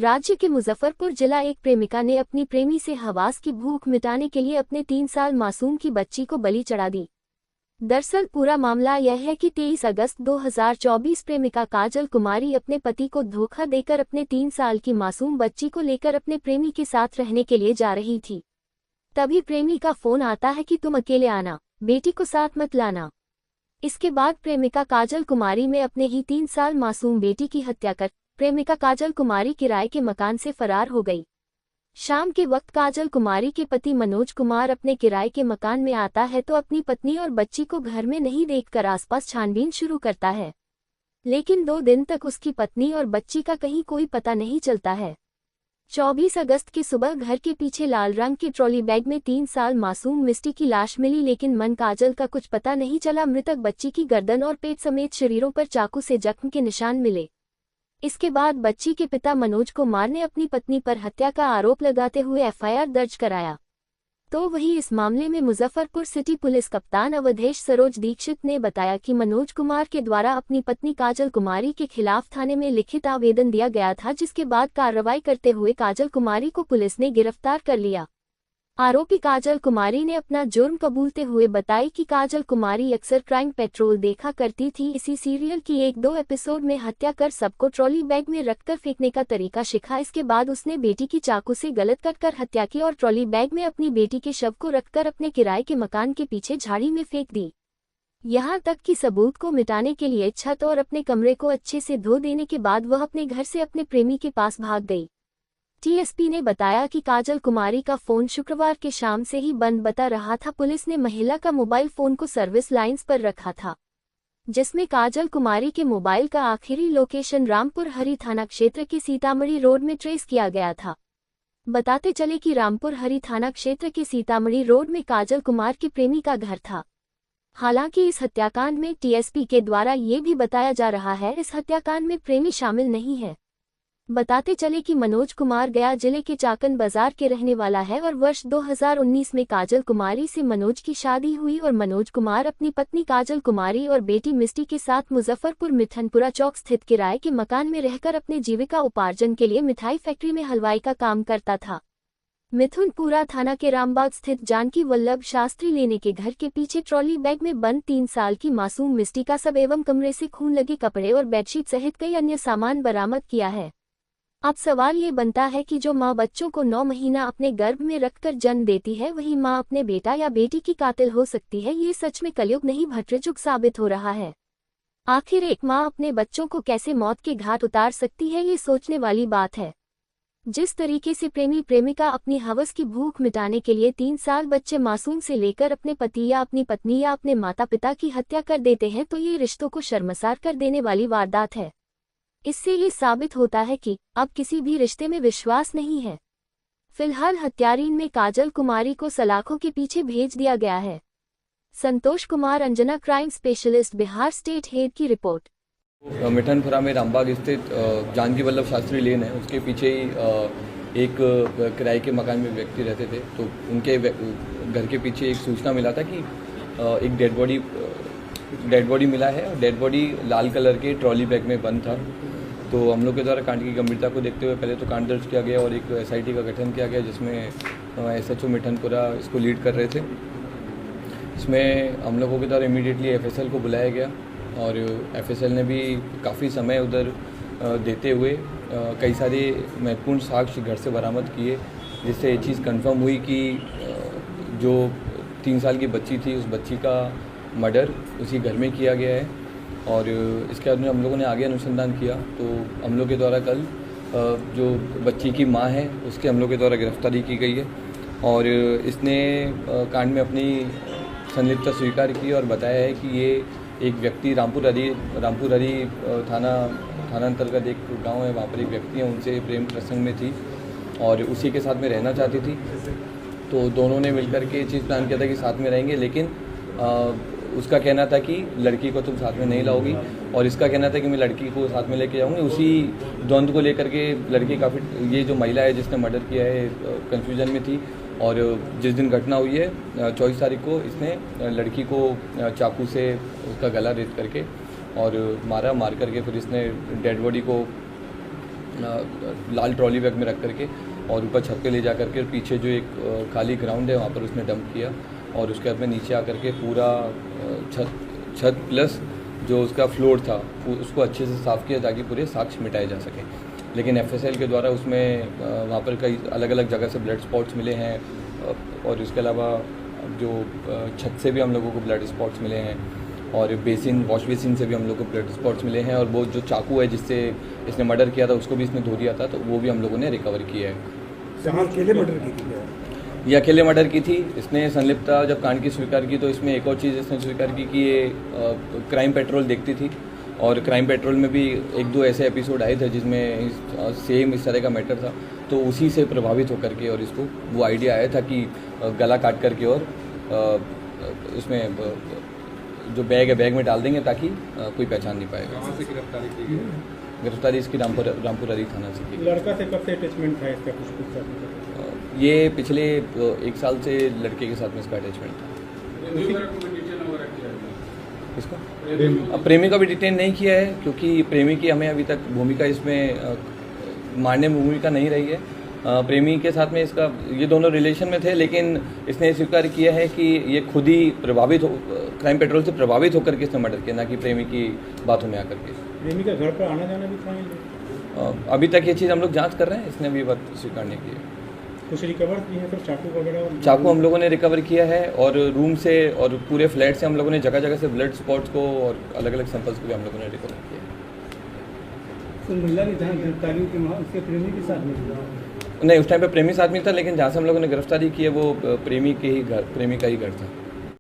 राज्य के मुजफ्फरपुर जिला एक प्रेमिका ने अपनी प्रेमी से हवास की भूख मिटाने के लिए अपने 3 साल मासूम की बच्ची को बलि चढ़ा दी। दरअसल पूरा मामला यह है कि 23 अगस्त 2024 प्रेमिका काजल कुमारी अपने पति को धोखा देकर अपने 3 साल की मासूम बच्ची को लेकर अपने प्रेमी के साथ रहने के लिए जा रही थी। तभी प्रेमी का फोन आता है कि तुम अकेले आना, बेटी को साथ मत लाना। इसके बाद प्रेमिका काजल कुमारी में अपने ही 3 साल मासूम बेटी की हत्या कर प्रेमिका काजल कुमारी किराए के मकान से फरार हो गई। शाम के वक्त काजल कुमारी के पति मनोज कुमार अपने किराए के मकान में आता है तो अपनी पत्नी और बच्ची को घर में नहीं देखकर आसपास छानबीन शुरू करता है, लेकिन 2 दिन तक उसकी पत्नी और बच्ची का कहीं कोई पता नहीं चलता है। 24 अगस्त की सुबह घर के पीछे लाल रंग के ट्रॉली बैग में 3 साल मासूम मिस्टी की लाश मिली, लेकिन मन काजल का कुछ पता नहीं चला। मृतक बच्ची की गर्दन और पेट समेत शरीरों पर चाकू से जख्म के निशान मिले। इसके बाद बच्ची के पिता मनोज कुमार ने अपनी पत्नी पर हत्या का आरोप लगाते हुए एफआईआर दर्ज कराया। तो वहीं इस मामले में मुजफ्फरपुर सिटी पुलिस कप्तान अवधेश सरोज दीक्षित ने बताया कि मनोज कुमार के द्वारा अपनी पत्नी काजल कुमारी के खिलाफ थाने में लिखित आवेदन दिया गया था, जिसके बाद कार्रवाई करते हुए काजल कुमारी को पुलिस ने गिरफ्तार कर लिया। आरोपी काजल कुमारी ने अपना जुर्म कबूलते हुए बताई कि काजल कुमारी अक्सर क्राइम पेट्रोल देखा करती थी। इसी सीरियल की 1-2 एपिसोड में हत्या कर सबको ट्रॉली बैग में रखकर फेंकने का तरीका सीखा। इसके बाद उसने बेटी की चाकू से गलत कटकर हत्या की और ट्रॉली बैग में अपनी बेटी के शव को रखकर अपने किराए के मकान के पीछे झाड़ी में फेंक दी। यहाँ तक कि सबूत को मिटाने के लिए छत और अपने कमरे को अच्छे से धो देने के बाद वह अपने घर से अपने प्रेमी के पास भाग गई। टीएसपी ने बताया कि काजल कुमारी का फोन शुक्रवार के शाम से ही बंद बता रहा था। पुलिस ने महिला का मोबाइल फोन को सर्विस लाइंस पर रखा था, जिसमें काजल कुमारी के मोबाइल का आखिरी लोकेशन रामपुर हरी थाना क्षेत्र के सीतामढ़ी रोड में ट्रेस किया गया था। बताते चले कि रामपुर हरी थाना क्षेत्र के सीतामढ़ी रोड में काजल कुमार के प्रेमी का घर था। हालांकि इस हत्याकांड में टीएसपी के द्वारा ये भी बताया जा रहा है इस हत्याकांड में प्रेमी शामिल नहीं है। बताते चले कि मनोज कुमार गया जिले के चाकन बाजार के रहने वाला है और वर्ष 2019 में काजल कुमारी से मनोज की शादी हुई और मनोज कुमार अपनी पत्नी काजल कुमारी और बेटी मिस्टी के साथ मुजफ्फरपुर मिठनपुरा चौक स्थित किराए के मकान में रहकर अपने जीविका उपार्जन के लिए मिठाई फैक्ट्री में हलवाई का काम करता था। मिथुनपुरा थाना के रामबाग स्थित जानकी वल्लभ शास्त्री लेने के घर के पीछे ट्रॉली बैग में बंद 3 साल की मासूम मिस्टी का शव एवं कमरे से खून लगे कपड़े और बेडशीट सहित कई अन्य सामान बरामद किया है। अब सवाल ये बनता है कि जो माँ बच्चों को 9 महीना अपने गर्भ में रखकर जन्म देती है, वही माँ अपने बेटा या बेटी की कातिल हो सकती है। ये सच में कलयुग नहीं भटयुग साबित हो रहा है। आखिर एक माँ अपने बच्चों को कैसे मौत के घाट उतार सकती है, ये सोचने वाली बात है। जिस तरीके से प्रेमी प्रेमिका अपनी हवस की भूख मिटाने के लिए 3 साल बच्चे मासूम से लेकर अपने पति या अपनी पत्नी या अपने माता पिता की हत्या कर देते हैं, तो ये रिश्तों को शर्मसार कर देने वाली वारदात है। इससे ये साबित होता है कि अब किसी भी रिश्ते में विश्वास नहीं है। फिलहाल हत्यारीन में काजल कुमारी को सलाखों के पीछे भेज दिया गया है। Santosh Kumar, Anjana, crime specialist, Bihar state head की रिपोर्ट। मिठनपुरा में रामबाग स्थित जानकी वल्लभ शास्त्री लेन है, उसके पीछे ही एक किराए के मकान में व्यक्ति रहते थे। तो उनके घर के पीछे एक सूचना मिला था कि एक डेड बॉडी मिला है और डेड बॉडी लाल कलर के ट्रॉली बैग में बंद था। तो हम लोग के द्वारा कांड की गंभीरता को देखते हुए पहले तो कांड दर्ज किया गया और एक एसआईटी का गठन किया गया, जिसमें एसएचओ मिठनपुरा इसको लीड कर रहे थे। इसमें हम लोगों के द्वारा इमीडिएटली एफएसएल को बुलाया गया और एफएसएल ने भी काफ़ी समय उधर देते हुए कई सारे महत्वपूर्ण साक्ष्य घर से बरामद किए, जिससे ये चीज़ कंफर्म हुई कि जो 3 साल की बच्ची थी, उस बच्ची का मर्डर उसी घर में किया गया है। और इसके बाद में हम लोगों ने आगे अनुसंधान किया तो हम लोग के द्वारा कल जो बच्ची की माँ है उसके हम लोग के द्वारा गिरफ्तारी की गई है और इसने कांड में अपनी संलिप्तता स्वीकार की और बताया है कि ये एक व्यक्ति रामपुर हरी थाना अंतर्गत एक गांव है, वहाँ पर एक व्यक्ति है, उनसे प्रेम प्रसंग में थी और उसी के साथ में रहना चाहती थी। तो दोनों ने मिलकर के ये चीज़ प्लान किया था कि साथ में रहेंगे, लेकिन उसका कहना था कि लड़की को तुम साथ में नहीं लाओगी और इसका कहना था कि मैं लड़की को साथ में लेके जाऊंगी। उसी द्वंद्व को लेकर के लड़की काफ़ी, ये जो महिला है जिसने मर्डर किया है, कंफ्यूजन में थी और जिस दिन घटना हुई है 24 तारीख को इसने लड़की को चाकू से उसका गला रेत करके और मार करके फिर इसने डेड बॉडी को लाल ट्रॉली बैग में रख करके और ऊपर छत पे ले जा करके पीछे जो एक खाली ग्राउंड है वहाँ पर उसने डंप किया और उसके बाद में नीचे आकर के पूरा छत प्लस जो उसका फ्लोर था उसको अच्छे से साफ़ किया ताकि पूरे साक्ष्य मिटाए जा सकें। लेकिन एफएसएल के द्वारा उसमें वहाँ पर कई अलग अलग जगह से ब्लड स्पॉट्स मिले हैं और इसके अलावा जो छत से भी हम लोगों को ब्लड स्पॉट्स मिले हैं और बेसिन वॉश बेसिन से भी हम लोग को ब्लड स्पॉट्स मिले हैं और वो जो चाकू है जिससे इसने मर्डर किया था उसको भी इसने धो दिया था, तो वो भी हम लोगों ने रिकवर किया है। अकेले मर्डर की थी? ये अकेले मर्डर की थी। इसने संलिप्तता जब कांड की स्वीकार की तो इसमें एक और चीज़ इसने स्वीकार की कि ये क्राइम पेट्रोल देखती थी और क्राइम पेट्रोल में भी एक दो ऐसे एपिसोड आए थे जिसमें सेम इस तरह का मैटर था, तो उसी से प्रभावित होकर के और इसको वो आइडिया आया था कि गला काट करके और उसमें जो बैग है बैग में डाल देंगे ताकि कोई पहचान नहीं पाएगा। कहाँ से गिरफ्तारी की गई? गिरफ्तारी इसकी रामपुर अली थाना से की। लड़का से कब से अटैचमेंट था इसका? कुछ ये पिछले 1 साल से लड़के के साथ में इसका अटैचमेंट था। इसका अब प्रेमी का भी डिटेन नहीं किया है क्योंकि प्रेमी की हमें अभी तक भूमिका इसमें मारने में भूमिका नहीं रही है। प्रेमी के साथ में इसका ये दोनों रिलेशन में थे, लेकिन इसने स्वीकार किया है कि ये खुद ही प्रभावित हो क्राइम पेट्रोल से प्रभावित होकर के इसने मर्डर किया, ना कि प्रेमी की बातों में आकर के। प्रेमी का घर पर आना जाना भी था? अभी तक ये चीज़ हम लोग जांच कर रहे हैं, इसने अभी बात स्वीकार नहीं की है। कुछ रिकवर किए हैं सर? चाकू वगैरह? चाकू हम लोगों ने रिकवर किया है और रूम से और पूरे फ्लैट से हम लोगों ने जगह जगह से ब्लड स्पॉट्स को और अलग अलग सैंपल्स को भी हम लोगों ने रिकवर किया है। तो महिला ने जहाँ गिरफ्तारी की वहाँ उसके प्रेमी के साथ में? नहीं, उस टाइम पे प्रेमी साथ में था, लेकिन जहाँ से हम लोगों ने गिरफ्तारी की है वो प्रेमी का ही घर था।